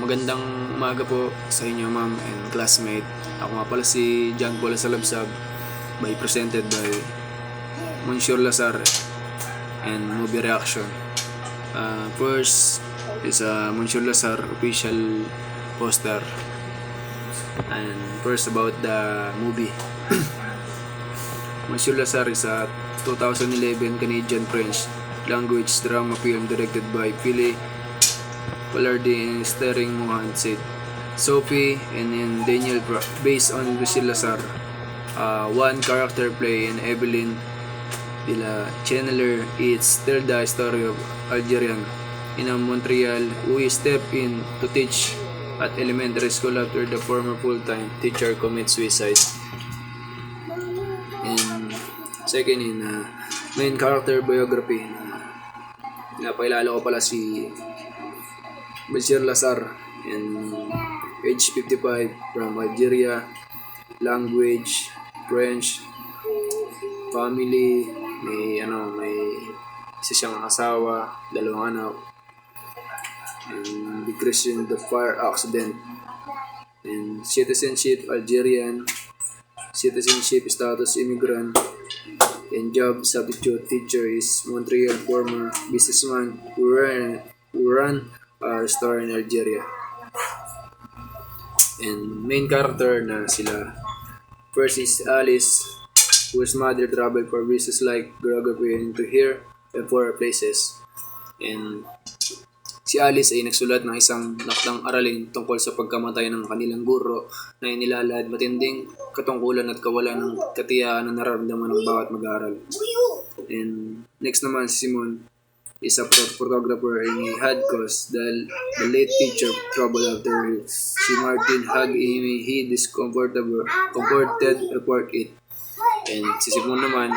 Magandang umaga po sa inyo, ma'am and classmate. Ako nga pala si John Paul Salabsab, by presented by Monsieur Lazar and Movie Reaction. First is Monsieur Lazar official poster, and first about the movie. Monsieur Lazar is a 2011 Canadian French language drama film directed by Philippe Palardi and starring Mohan Sid, Sophie, and Daniel based on Lucille Lazar. One character play and Evelyn de la Channeler. It's tell the story of Algerian in Montreal who step in to teach at elementary school after the former full-time teacher commits suicide. And second in main character biography, napakilala ko pala si Monsieur Lazar, and age 55, from Algeria, language French, family, may isa siyang asawa, dalawang anak, and decrease in the fire accident, and citizenship Algerian, citizenship status immigrant, and job substitute teacher is Montreal former businessman who ran a store in Algeria. And main character na sila, first is Alice, whose mother traveled for business like geography into here and four places. And si Alice ay nagsulat ng isang naktang aralin tungkol sa pagkamatay ng kanilang guro na inilalahad matinding katungkulan at kawalan ng katiyakan na nararamdaman ng bawat mag-aaral. And next naman si Simon is a photographer, and he had caused the late teacher trouble after si Martin had he comforted report it. And si Simon naman,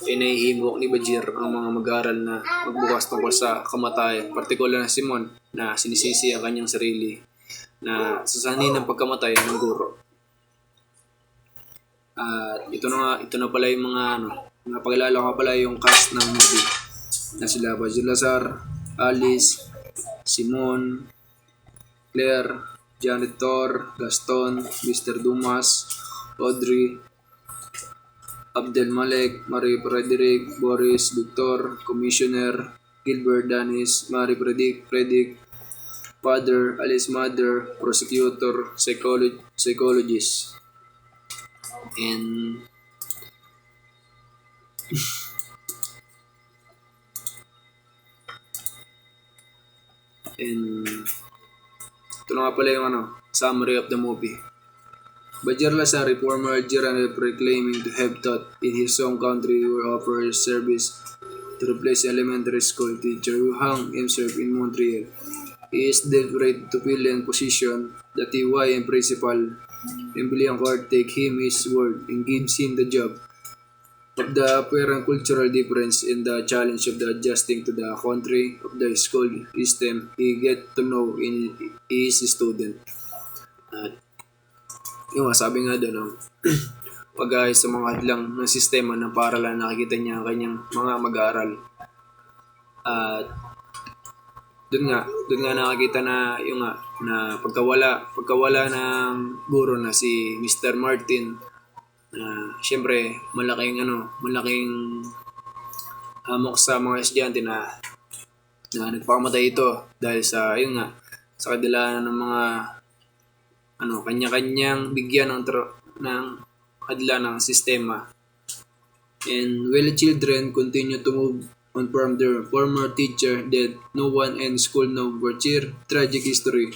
inahihimok ni Bajir ang mga mag-aaral na magbukas tungkol sa kamatayan. Partikular na Simon na sinisisi ang kanyang sarili na sasanin ng pagkamatay ng guro. Ito na pala yung mga napakilala ko pala yung cast ng movie na sila Bajir Lazar, Alice, Simon, Claire, Janitor, Gaston, Mr. Dumas, Audrey, Abdel Malek, Marie Frederick, Boris, Victor, Commissioner, Gilbert Danis, Marie Predic, Father, Alice Mother, Prosecutor, Psychologist, and ito na nga pala yung summary of the movie. Bajir Lazar, a former Algerian proclaiming to have taught in his home country, will offer his service to replace elementary school teacher who hung himself in Montreal. He is desperate to fill a position that the YM principal Emilian Court take him his word and gives him the job. Of the apparent cultural difference in the challenge of the adjusting to the country of the school system, he get to know in his student. Yung sabi nga doon, pag-ayos sa mga hadlang ng sistema ng paaralan, nakikita niya ang kanyang mga mag-aaral. Doon nga nakikita na yung na pagkawala ng guro na si Mr. Martin. Siyempre malaking hamok sa mga estudyante na nagpakamatay ito dahil sa sa kadilaan ng mga kanya-kanyang bigyan ng hadla ng sistema. And while children continue to move on from their former teacher that no one in school know Bajir tragic history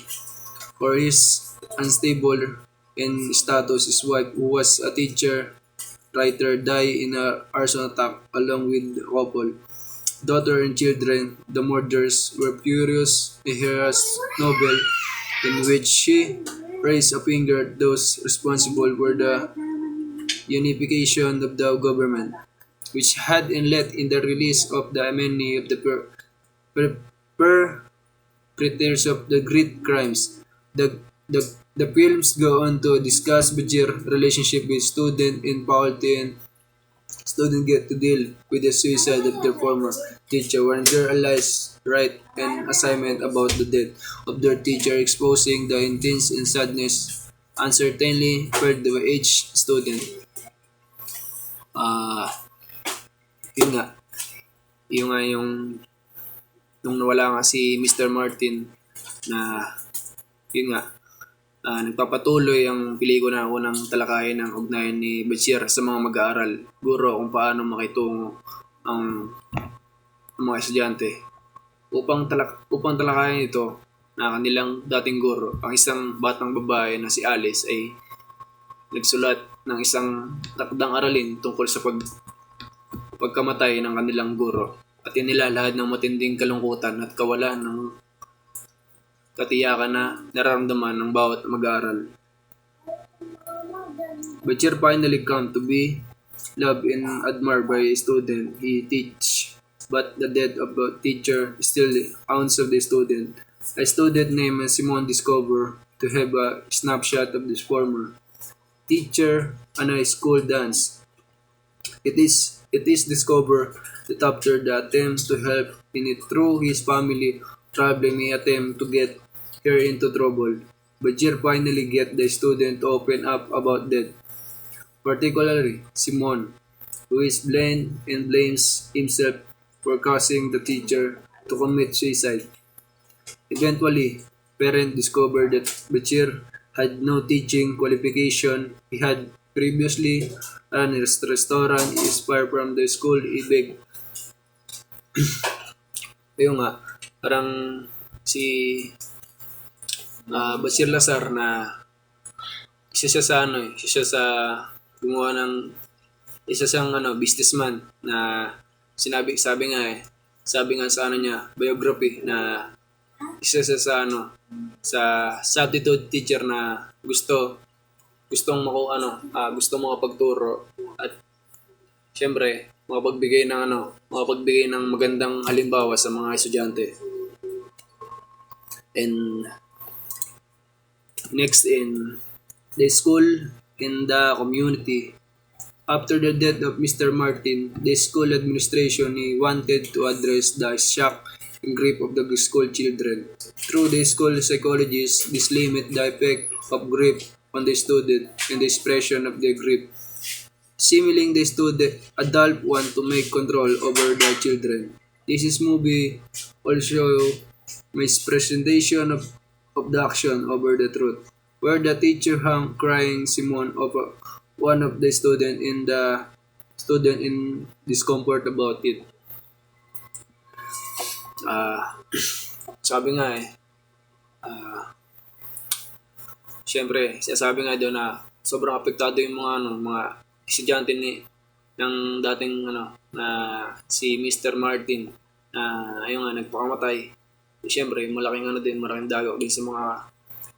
or his unstable in status. His wife, who was a teacher writer, died in a arson attack along with the couple, daughter and children. The murders were furious. A Harris novel in which she raised a finger at those responsible for the unification of the government, which had led in the release of the many of the perpetrators of the great crimes. The films go on to discuss Bajir's relationship with students and faculty and Students get to deal with the suicide of their former teacher when they realize write an assignment about the death of their teacher, exposing the intense and sadness uncertainly felt by each student. Ah, yun nga, yung nga yung nung nawala nga si Mr. Martin na yun nga, nagpapatuloy ang pelikula na unang talakayan ng ugnayan ni Bashir sa mga mag-aaral, guro kung paano makitungo ang mga estudyante. Upang talakayan ito na kanilang dating guro, ang isang batang babae na si Alice ay nagsulat ng isang takdang aralin tungkol sa pagkamatay ng kanilang guro at inilalahad ng matinding kalungkutan at kawalan ng katiyakan na nararamdaman ng bawat mag-aaral. Bashir finally come to be loved and admired by a student he teach, but the death of the teacher still haunts of the student. A student named Simon discovered to have a snapshot of this former teacher on a school dance. It is discovered that after the attempt to help in it through his family traveling may attempt to get her into trouble. Bashir finally get the student to open up about that, particularly Simon, who is blamed and blames himself for causing the teacher to commit suicide. Eventually, parents discovered that Bashir had no teaching qualification. He had previously run a restaurant. He is far from the school he begged. Ayun nga, parang si Bashir Lazar na isa siya sa gumawa ng isa siyang businessman na sabi nga sa niya biography na isa siya sa substitute teacher na gusto makapagturo at syempre makapagbigay ng magandang halimbawa sa mga estudyante. And next in the school in the community. After the death of Mr. Martin, the school administration wanted to address the shock and grief of the school children. Through the school psychologists, this limit the effect of grief on the student and the expression of their grief. Similarly, the student adult want to make control over the children. This is movie also mispresentation of the action over the truth, where the teacher hung crying Simon over one of the student in discomfort about it. Sabi nga syempre, sabi nga doon na sobrang apektado yung mga estudyante ng dating na si Mr. Martin na ayun nga nagpakamatay. Syempre, malaking dagok din sa mga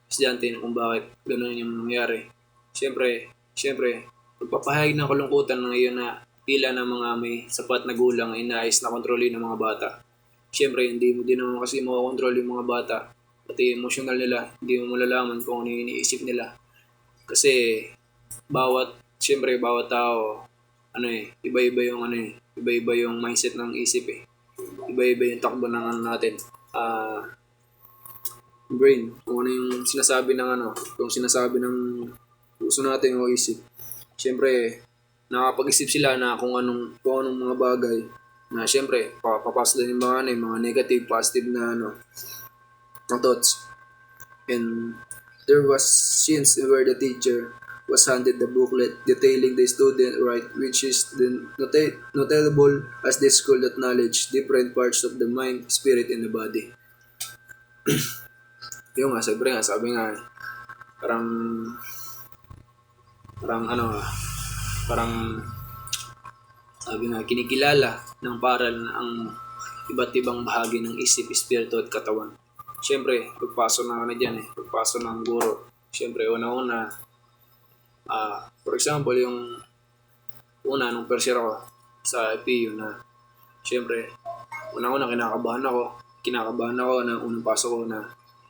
estudyante kung bakit ganoon yung nangyari. Syempre, magpapahayag ng kalungkutan ng iyon na tila ng mga may sapat na gulang ay nais na kontrolin ng mga bata. Syempre, hindi mo din naman kasi makakontrol yung mga bata. Pati emosyonal nila, hindi mo malalaman kung ano yung iniisip nila. Kasi, bawat tao, iba-iba yung mindset ng isip eh. Iba-iba yung takbo ng natin. Brain, kung ano yung sinasabi ng gusto natin o isip. Siyempre, nakapag-isip sila na kung anong mga bagay na siyempre, papasok din yung mga negative, positive na thoughts. And there was scenes where the teacher was handed the booklet detailing the student right, which is then notable as the school that knowledge different parts of the mind, spirit, and the body. Yung nga, sabi nga, parang sabi nga, kinikilala ng paral ang iba't ibang bahagi ng isip, espiritu at katawan. Siyempre, pagpasok ng guro. Siyempre, una-una, for example, yung nung first year ako sa FPU na, siyempre, una-una kinakabahan ako na unang pasok ko na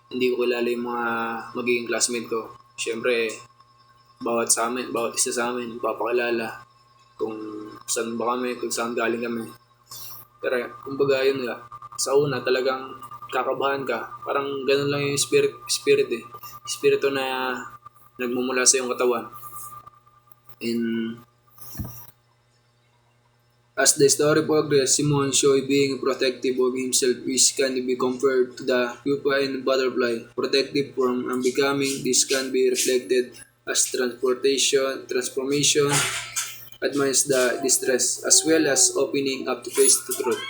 hindi ko kilala yung mga magiging classmate ko. Siyempre, bawat isa sa amin, papakilala. kung saan ba kami, kung saan galing kami. Pero kumbaga yun nga, sa una talagang kakabahan ka. Parang ganun lang yung spirit eh. Espiritu na nagmumula sa iyong katawan. And as the story progresses, Simon shows being protective of himself, which can be compared to the pupa and butterfly. Protective from unbecoming, this can be reflected as transformation, admires the distress, as well as opening up to face the truth.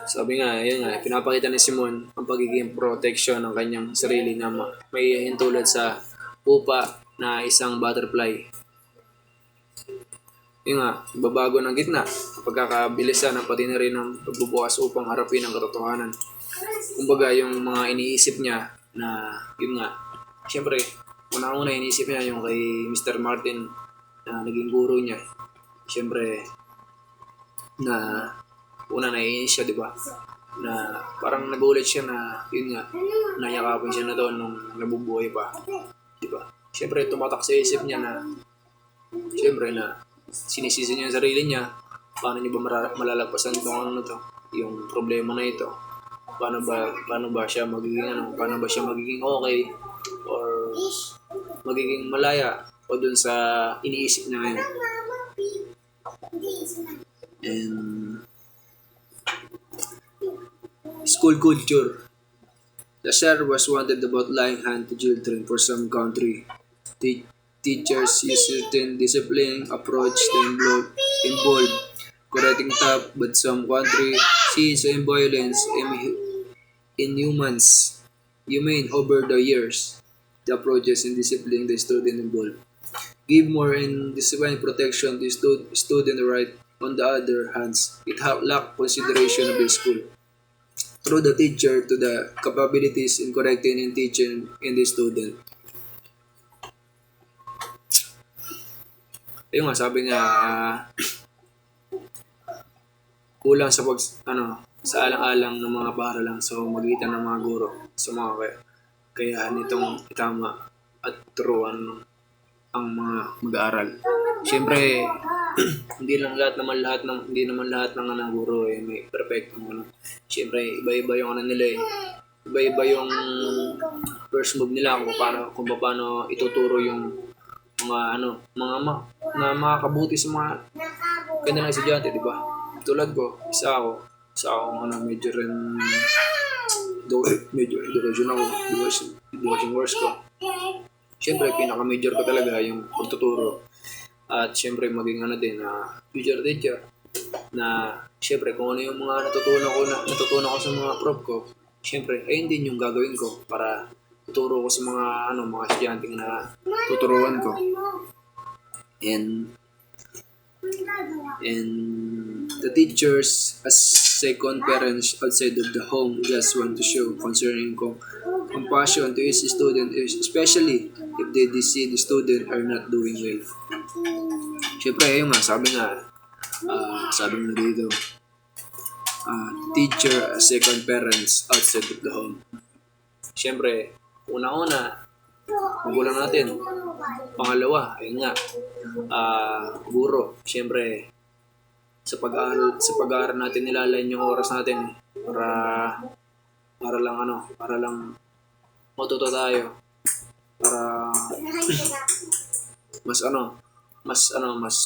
Sabi nga, yun nga, pinapakita ni Simon ang pagiging protection ng kanyang sarili na may hintulad sa pupa na isang butterfly. Yun nga, babago ng gitna, pagkakabilisan ng pati na rin ng pagbubukas upang harapin ang katotohanan. Kumbaga, yung mga iniisip niya na, yun nga, siyempre, una-una iniisip niya yung kay Mr. Martin na naging guro niya. Siyempre, na una naiinis siya, di ba? Na parang nagulat siya na, yun nga, nayakapin siya na doon nung nabubuhay pa. Di ba? Siyempre, tumatak sa isip niya na, siyempre na, sinisisi niya yung sarili niya, paano niya ba malalagpasan itong ano to, yung problema na ito, paano ba siya magiging paano ba siya magiging okay or magiging malaya o dun sa iniisip niya ngayon. And school culture. The share was wanted about lying hand to children for some country. Teachers use certain disciplining approach to involve correcting tough, but some country sees in violence in humane over the years. The approaches in disciplining the student involved give more in discipline protection to student right. On the other hands, it lack consideration of the school through the teacher to the capabilities in correcting and teaching in the student. Yung nga, sabi nga, kulang sa sa alang-alang ng mga paaralan sa magitan ng mga guro sa mga kaya nitong itama at turuan ang mga mag-aaral. Siyempre, hindi naman lahat ng guro may perfect Siyempre, iba-iba yung nila eh. Iba-iba yung first move nila kung paano ituturo yung mga makakabuti sa mga kanilang estudyante, di ba? Tulad ko, isa ako medyo education ako, education course ko. Siyempre, pinaka-major ko talaga yung pagtuturo. At siyempre, maging future teacher. Na, siyempre, kung ano yung mga natutunan ko sa mga prof ko, siyempre, ayun din yung gagawin ko para tuturo ko sa mga estudyante na tuturuan ko. And the teachers as second parents outside of the home just want to show concerning compassion to each student, especially if they see the student are not doing well. Siyempre, ayun nga, sabi mo dito, teacher as second parents outside of the home. Siyempre, una-una, magulang natin. Pangalawa, ayun nga, guro. Siyempre, sa pag-aaral natin nilalayan yung oras natin para lang matuto tayo. Para mas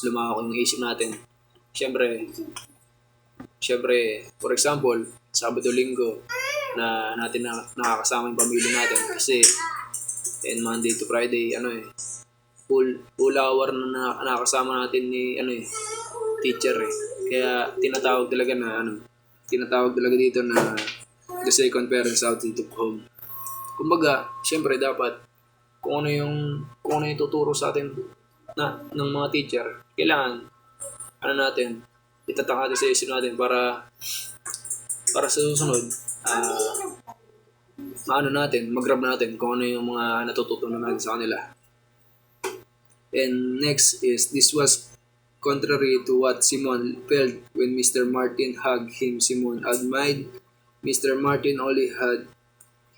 lumawak yung isip natin. Siyempre, for example, Sabado-Linggo na natin nakakasama yung pamilya natin kasi Monday to Friday full hour na nakakasama natin ni teacher eh. Kaya tinatawag talaga dito na the second parents out of home. Kumbaga, siyempre dapat kung ano yung tuturo sa atin ng mga teacher, kailangan natin itatak natin sa isip natin para sa susunod mag-grab natin kung ano yung mga natututunan natin sa kanila. And next is, this was contrary to what Simon felt when Mr. Martin hugged him. Simon admired Mr. Martin only had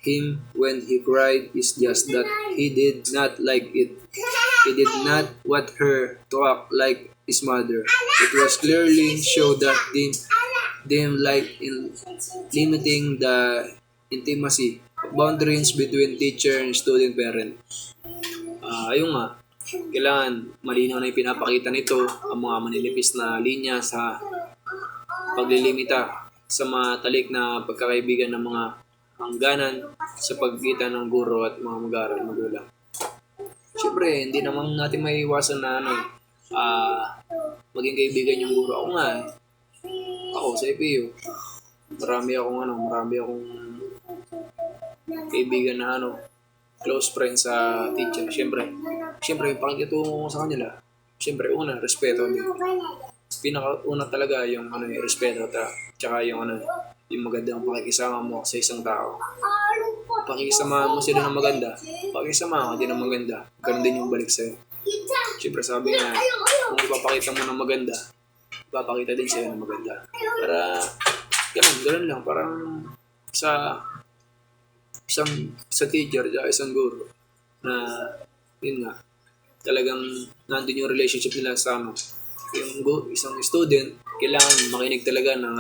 him when he cried. It's just that he did not like it. He did not want her to act like his mother. It was clearly show that them like in limiting the intimacy boundaries between teacher and student parent. Ayun nga, kailangan malinaw na ipinapakita nito ang mga maninipis na linya sa paglilimita sa matalik na pagkakaibigan ng mga hangganan sa pagitan ng guro at mga mag-aaral magulang. Siyempre, hindi naman natin maiiwasan na maging kaibigan yung guro. Ako nga ako sa EPU, marami akong kaibigan na close friend sa teacher. Siyempre, yung pakikitungo ko sa kanila, siyempre, una, respeto. Pinakauna talaga yung yung respeto tsaka yung yung magandang pakikisama mo sa isang tao. Pakikisama mo sila ng maganda, pakikisama ka din ng maganda, ganun din yung balik sa'yo. Siyempre sabi nga, kung ipapakita mo ng maganda, ipapakita din sa'yo ng maganda. Para, ganun lang, parang sa teacher, isang guro, na, yun nga, talagang nandun yung relationship nila sa isang student, kailangan makinig talaga ng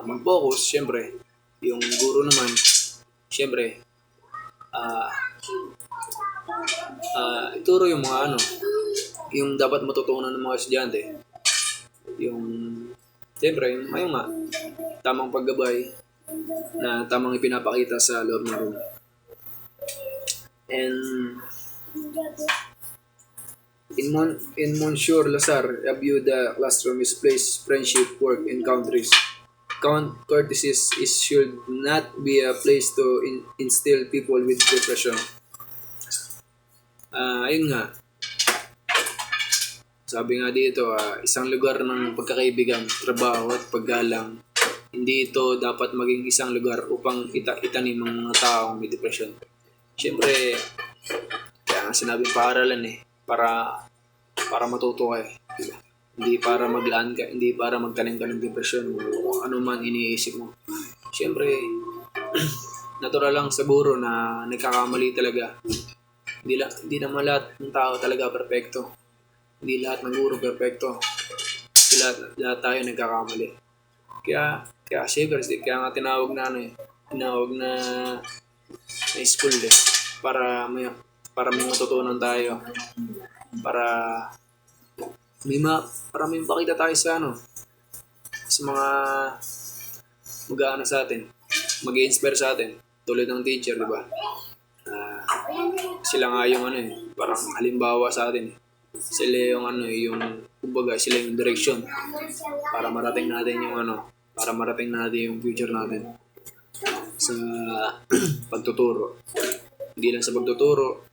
mag-focus, syempre. Yung guro naman, syempre, ituro yung mga yung dapat matutunan ng mga estudyante. Yung, syempre, yung tamang paggabay na tamang ipinapakita sa loob ng room. And in Monsieur Lazar, a view the classroom is place, friendship, work, and countries. Courtesies should not be a place to instill people with depression. Ayun nga. Sabi nga dito, isang lugar ng pagkakaibigan, trabaho at paggalang. Hindi ito dapat maging isang lugar upang itanim ang mga taong may depression. Siyempre, kaya nga sinabing paaralan para matuto ka diba? Hindi para maglaan ka, hindi para magtanim ka ng depression o ano man iniisip mo. Siyempre, natural lang sa guro na nagkakamali talaga. Hindi naman lahat ng tao talaga perfecto. Hindi lahat ng guro perfecto. Lahat tayo nagkakamali. Kaya siyempre, kaya nga tinawag na school para may matutunan tayo. Para may makita tayo sa mga mag-aano sa atin, mag-i-inspire sa atin, tulad ng teacher, di ba? Sila nga yung parang halimbawa sa atin. Sila yung kumbaga sila yung direction para marating natin yung future natin sa pagtuturo. Hindi lang sa pagtuturo,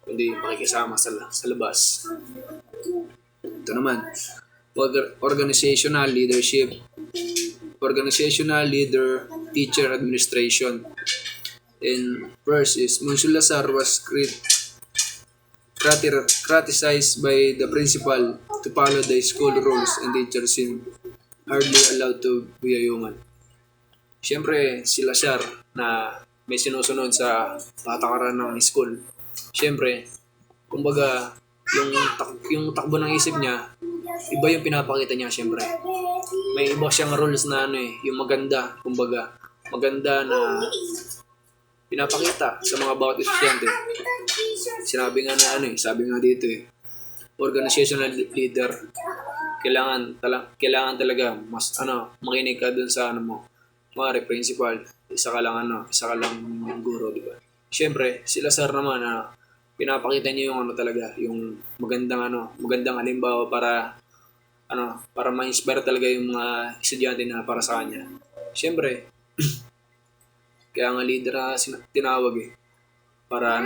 kundi pakikisama sa labas. Ito naman, organizational leader, teacher, administration. And first is, Monsieur Lazar was criticized by the principal to follow the school rules and teachers seemed hardly allowed to be a human. Siyempre, si Lazar na may sinusunod sa patakaran ng school. Siyempre, kumbaga, yung takbo ng isip niya, iba yung pinapakita niya siyempre. May iba siyang rules na yung maganda, kumbaga, maganda na pinapakita sa mga bawat estudyante. Sabi nga dito organizational leader, kailangan talaga mas makinig ka dun sa principal, isa ka lang guro, di ba? Siyempre, si Lazar naman pinapakita niya yung talaga, yung magandang halimbawa para ma-inspire talaga yung mga estudyante na para sa kanya. Siyempre, kaya nga leader na tinawag para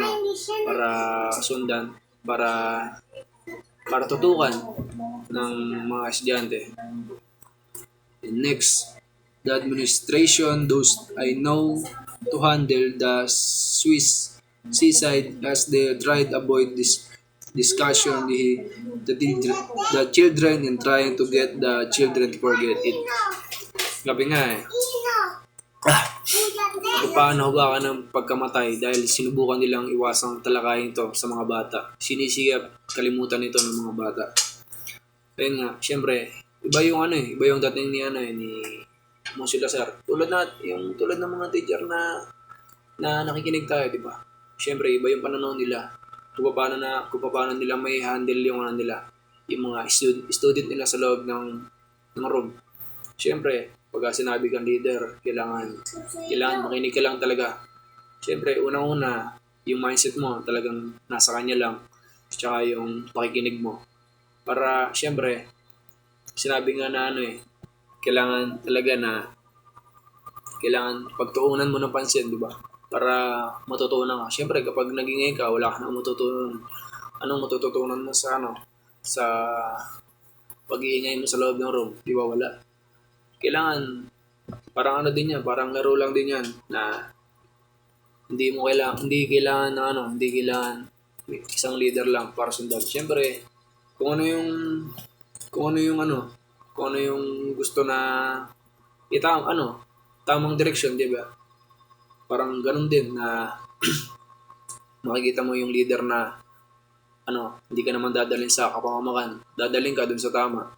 sundan, para tutukan ng mga estudyante. And next, the administration those I know to handle the Swiss seaside as they tried to avoid this discussion the children and trying to get the children to forget it. Sabi nga Kung paano hawakan ng pagkamatay dahil sinubukan nilang iwasang talakayin ito sa mga bata. Sinisigap kalimutan ito ng mga bata. Ayun nga, syempre, iba yung iba yung dating ni Monsieur Lazar. Tulad ng mga teacher na nakikinig tayo, di ba? Syempre, iba yung pananaw nila. Kung paano nila may handle yung yung mga student nila sa loob ng room. Syempre, pag sinabi kang leader, kailangan makinig ka lang talaga. Syempre, unang-una, yung mindset mo talagang nasa kanya lang. Tsaka yung pakikinig mo. Para, syempre, sinabi nga na kailangan talaga na kailangan pagtuunan mo ng pansin, di ba? Para matutunan ka. Syempre, kapag nagingay ka, wala ka na matutunan. Anong matututunan mo sa pag-iingay mo sa loob ng room? Di ba? Wala. Kailangan, parang din yan, parang laro lang din yan na hindi kailangan isang leader lang para sundan. Syempre, kung ano yung kung ano yung kung ano yung gusto na tamang direksyon, di ba? Parang ganun din na makikita mo yung leader na hindi ka naman dadalhin sa kapamamakan, dadalhin ka dun sa tama.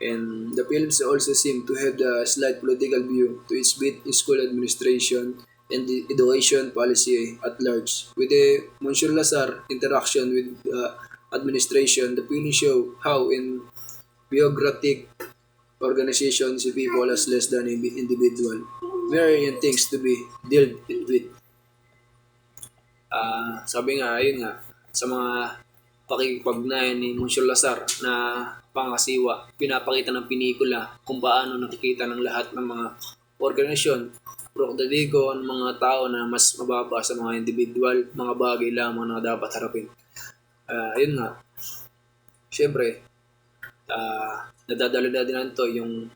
And the Philippines also seem to have a slight political view to its bit school administration and the education policy at large. With the Monsieur Lazar interaction with administration, the Philippines show how in bureaucratic organization si people as less than individual. Very things to be dealt with. Sabi nga, ayun nga, sa mga pakikipagnayan ni Monsieur Lazar na pangasiwa, pinapakita ng pinikula kung paano nakikita ng lahat ng mga organisasyon, prokdadigo ang mga tao na mas mababa sa mga individual, mga bagay lamang na dapat harapin. Ayun nga, syempre, nadadala na din natin to yung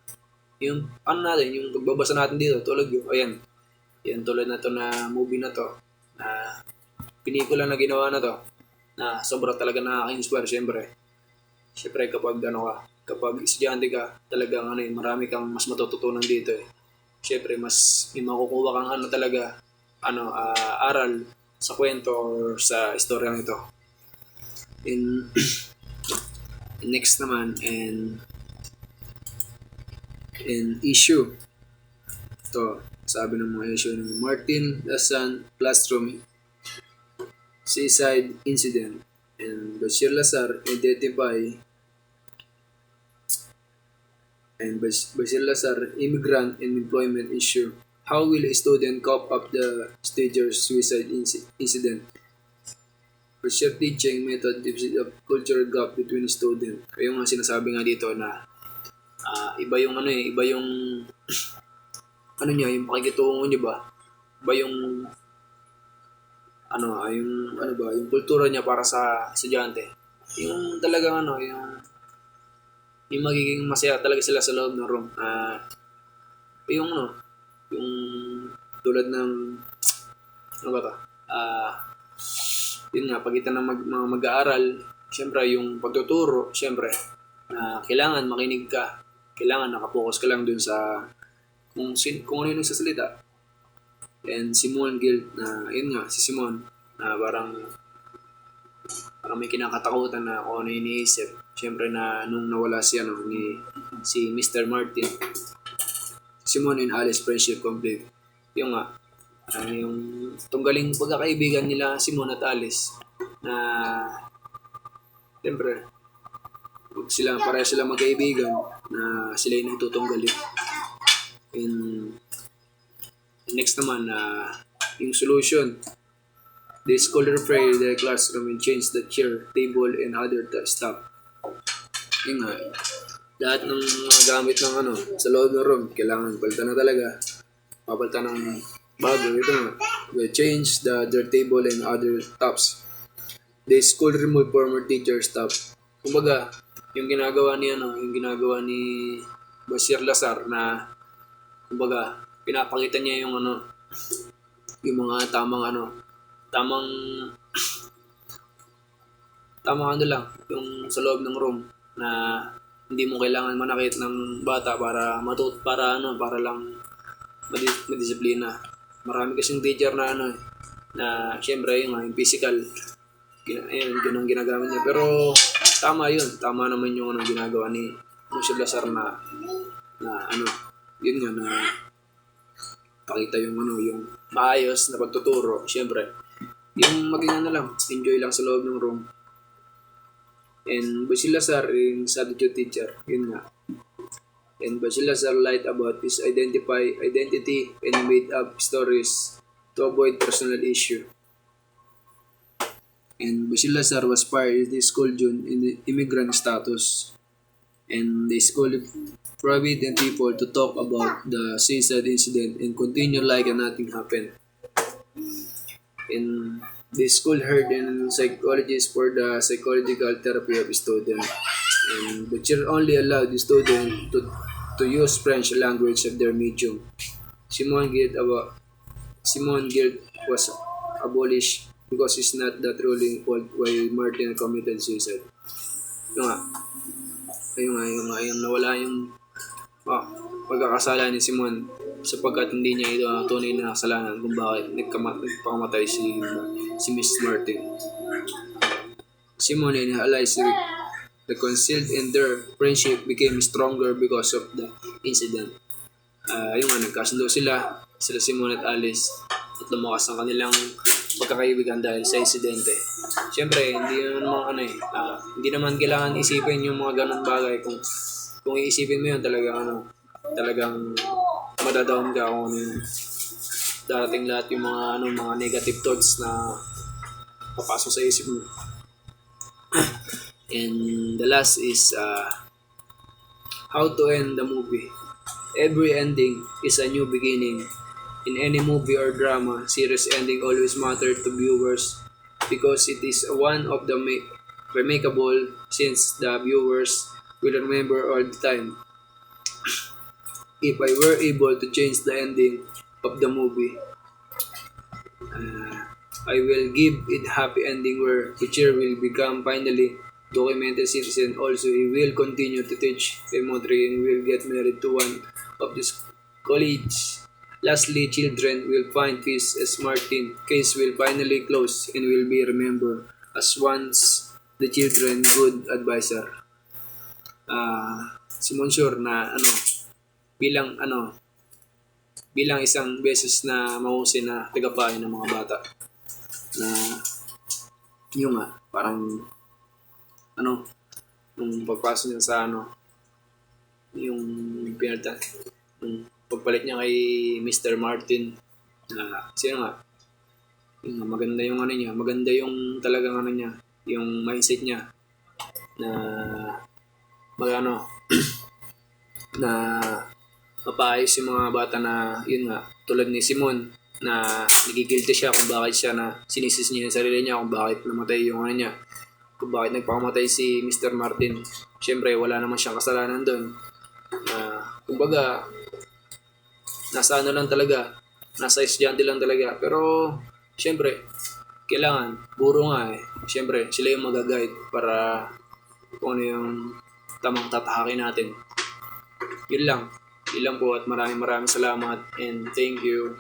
pagbabasa natin dito, tulad tulad na to na movie na to, na pinikula na ginawa na to, na sobra talaga nakaka-inspire. Syempre kapag estudyante ka, talagang marami kang mas matututunan dito eh. Syempre mas may makukuha kang talaga aral sa kwento or sa istorya nito. In next naman and issue to, sabi ng mga issue ng Martin Lasan Classroom Suicide Incident and Bashir Lazar Immigrant and Employment Issue. How will a student cope up the stager's suicide incident? Bashir teaching method deficit of cultural gap between student. Yung nga sinasabi nga dito na iba yung yung pakikitungo niya ba? Iba yung yung kultura niya para sa estudyante. Yung talagang yung magiging masaya talaga sila sa loob ng room. Yung tulad ng yun nga, pagitan ng mga mag-aaral, syempre yung pagtuturo, syempre kailangan makinig ka, kailangan nakapokus ka lang dun sa kung ano yung nagsasalita. And Simon Guild si Simon na parang may kinakatakutan na kung ano yung iniisip. Siyempre na nung nawala si Mr. Martin, Simon and Alice friendship complete. Yung tunggaling pagkakaibigan nila Simon at Alice na siyempre pareho sila magkaibigan na sila yung nagtutunggali. And next naman, yung solution. The scholar pray the classroom and change the chair, table, and other stuff. Yung lahat ng mga gamit ng sa loob ng room, kailangan palitan na talaga. Papalitan ng bago. Ito nga. We change their table and other tops. The school remove former teacher stuff. Kumbaga, yung ginagawa ni Bashir Lazar na kumbaga, pinapakita niya yung mga tamang lang yung sa loob ng room na hindi mo kailangan manakit ng bata para lang madisiplina. Marami kasing teacher na na syempre yung physical, ayun, yun ang ginagamit niya. Pero tama yun, tama naman yung ginagawa ni Monsieur Lazar na yun nga na pakita yung yung maayos na pagtuturo. Syempre, yung maging lang, enjoy lang sa loob ng room. And Monsieur Lazar, yung substitute teacher, yun nga. And Monsieur Lazar lied about his identity and made up stories to avoid personal issue. And Monsieur Lazar was fired in the school June in the immigrant status. And the school forbidden people to talk about the suicide incident and continue like nothing happened. And the school heard and psychologists for the psychological therapy of students. And the chair only allowed the student to use French language of their medium. Simon Guild was abolished because it's not that ruling fault why Martin committed suicide. Yung nga, yung nawala yung pagkakasala ni Simon sapagkat hindi niya ito tunay na kasalanan kung bakit nagpakamatay si Miss Martin. Simon and Alice reconciled and their friendship became stronger because of the incident. Yung nga, nagkasundo sila Simon at Alice at lumakas ang kanilang pagkakaibigan dahil sa insidente. Siyempre, hindi naman kailangan isipin yung mga ganun bagay. Kung iisipin mo yun, talagang madadown ka kung darating lahat yung mga negative thoughts na papasok sa isip mo. And the last is how to end the movie. Every ending is a new beginning. In any movie or drama, series ending always matter to viewers because it is one of the remarkable since the viewers will remember all the time. If I were able to change the ending of the movie, I will give it happy ending where teacher will become finally documented citizen. Also, he will continue to teach elementary and will get married to one of this college. Lastly, children will find peace as Martin case will finally close and will be remembered as once the children good advisor. Si Monsieur na bilang isang beses na mahusay na tagapain ng mga bata na yung parang nung pagpasok niya sa yung pinalta pagpalit niya kay Mr. Martin na maganda yung niya, maganda yung talagang niya, yung mindset niya na na mapaayos yung mga bata na tulad ni Simon na nagigilty siya kung bakit siya na sinisis niya yung sarili niya kung bakit namatay yung niya, kung bakit nagpakamatay si Mr. Martin. Siyempre wala naman siyang kasalanan doon. Kumbaga nasa lang talaga, nasa estudyante lang talaga. Pero, syempre, kailangan, guro nga syempre, sila yung mag-guide para kung ano yung tamang tatahakin natin. Yun lang po at maraming salamat and thank you.